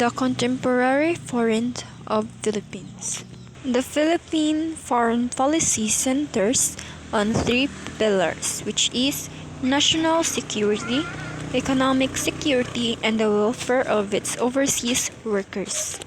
The contemporary foreign of Philippines. The Philippine foreign policy centers on three pillars, which is national security, economic security, and the welfare of its overseas workers.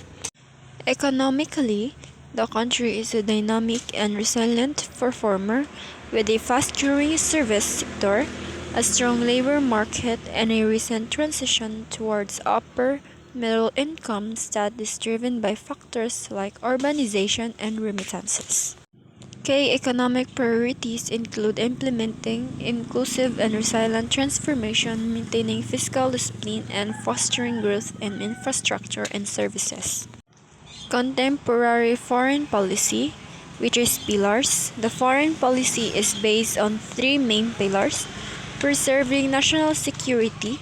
Economically, the country is a dynamic and resilient performer with a fast-growing service sector, a strong labor market, and a recent transition towards upper middle income that is driven by factors like urbanization and remittances. Key economic priorities include implementing inclusive and resilient transformation, maintaining fiscal discipline, and fostering growth in infrastructure and services. Contemporary foreign policy, which is pillars. The foreign policy is based on three main pillars: preserving national security,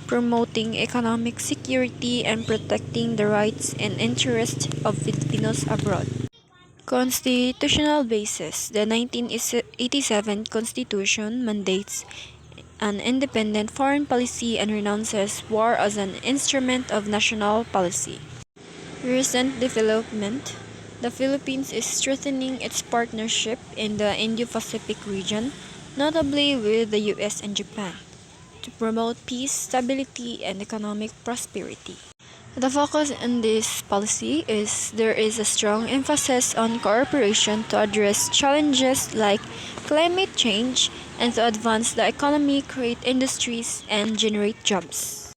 promoting economic security, and protecting the rights and interests of Filipinos abroad. Constitutional basis. The 1987 Constitution mandates an independent foreign policy and renounces war as an instrument of national policy. Recent development. The Philippines is strengthening its partnership in the Indo-Pacific region, notably with the US and Japan, to promote peace, stability, and economic prosperity. The focus in this policy is there is a strong emphasis on cooperation to address challenges like climate change and to advance the economy, create industries, and generate jobs.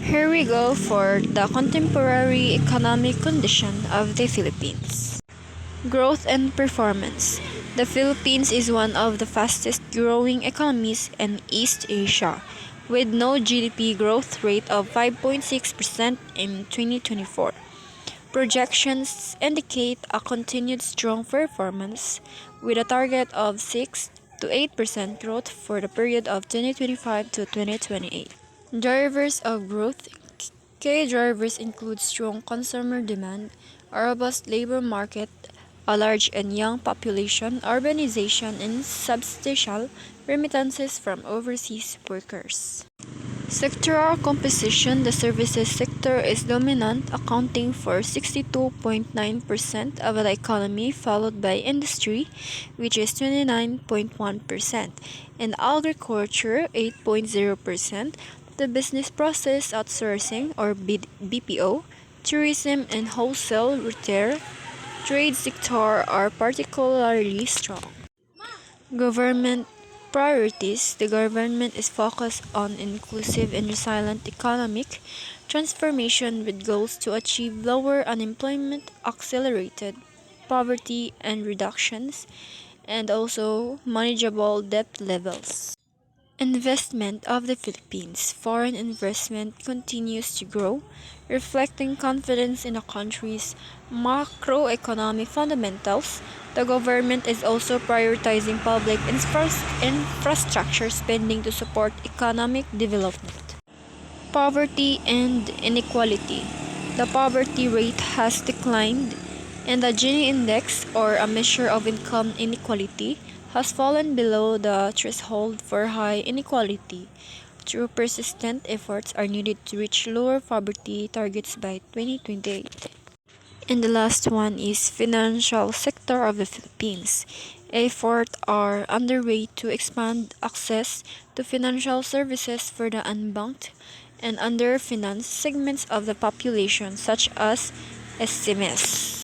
Here we go for the contemporary economic condition of the Philippines. Growth and performance. The Philippines is one of the fastest growing economies in East Asia, with no GDP growth rate of 5.6% in 2024. Projections indicate a continued strong performance with a target of 6 to 8% growth for the period of 2025 to 2028. Drivers of growth. Key drivers include strong consumer demand, a robust labor market, a large and young population, urbanization, and substantial remittances from overseas workers. Sectoral composition. The services sector is dominant, accounting for 62.9% of the economy, followed by industry, which is 29.1%, and agriculture, 8.0%. The business process outsourcing or BPO, tourism, and wholesale retail trade sector are particularly strong. Government priorities. The government is focused on inclusive and resilient economic transformation with goals to achieve lower unemployment, accelerated poverty and reductions, and also manageable debt levels. Investment of the Philippines. Foreign investment continues to grow, reflecting confidence in the country's macroeconomic fundamentals. The government is also prioritizing public infrastructure spending to support economic development. Poverty and inequality. The poverty rate has declined, and the Gini index, or a measure of income inequality, has fallen below the threshold for high inequality. True persistent efforts are needed to reach lower poverty targets by 2028. And the last one is financial sector of the Philippines. Efforts are underway to expand access to financial services for the unbanked and underfinanced segments of the population, such as SMEs.